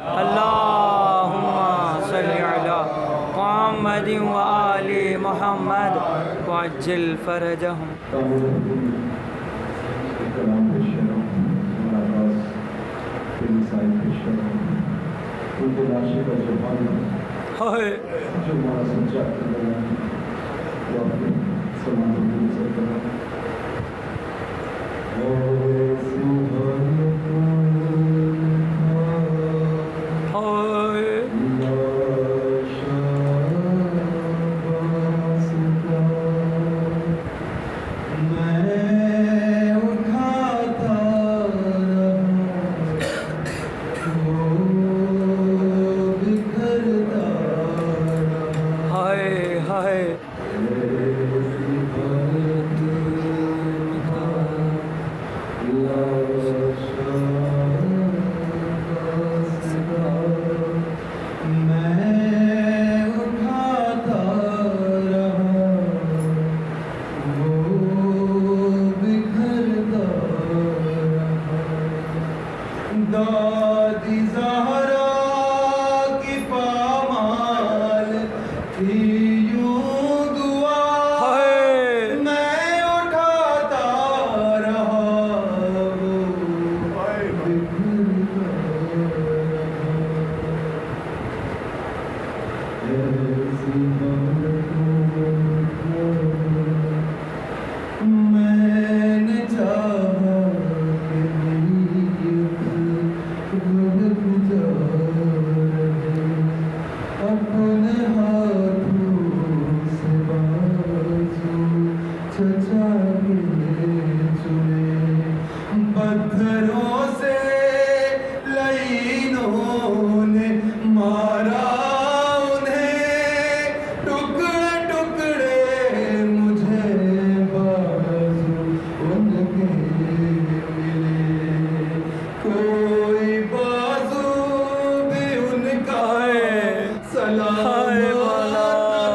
اللهم صل على محمد وآل محمد وعجل فرجهم. ہائے دادی زہرا کی پامال تھی یوں دعا میں اٹھاتا رہا وہ بکھرتا ایسی میں نے چاہا اپنے ہاتھوں سے بازو چچا کے چنے پتھروں سے لعینوں نے مارا انہیں ٹکڑے ٹکڑے مجھے بازو ان کے ملے کوئی بازو بھی ان کا سلامت نہ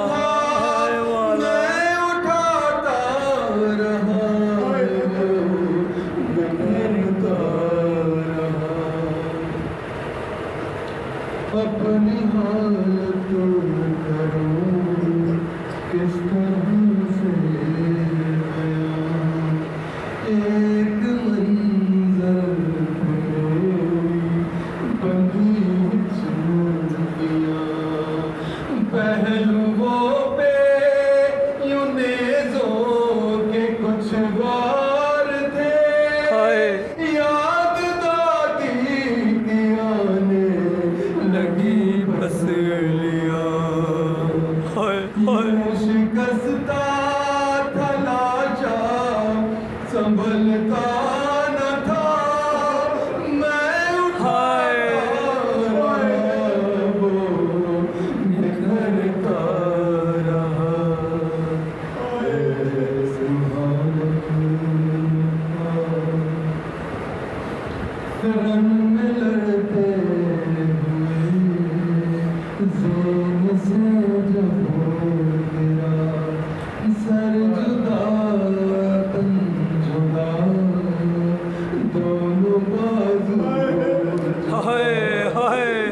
تھا میں اٹھاتا رہا بکھرتا رہا اپنی حالت کروں کس طرح سے بیان ایک منظر بندی چوٹیاں پہلوؤں پہ یوں نیزوں کے کچھ وار تھے یاد دادی کی آنے لگی پسلیاں شکستہ تھا لاچا سنبھلتا نہ تھا میں اٹھاتا وہ بکھرتا رہا ایسی حالت رن میں لڑتے ہوئے زین سے جب گرا سر جدا تن جدا دونوں بازو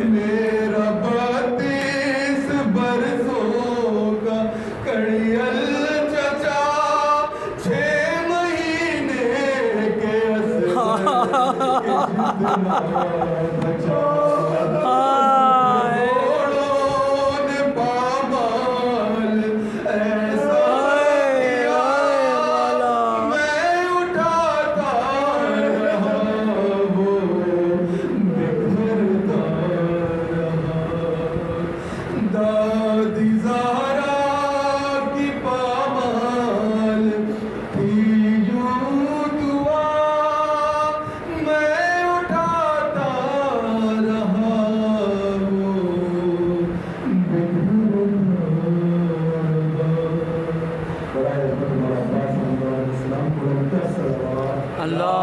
میرا 32 برسوں کا کڑیل چچا 6 مہینے کے عرصے جتنا بچا گھوڑوں نے پامال ایسا کیا میں اٹھاتا رہا وہ بکھرتا رہا دادی زہرا کی پامال تھی یوں دعا میں اٹھاتا رہا وہ بکھرتا رہا. اللہ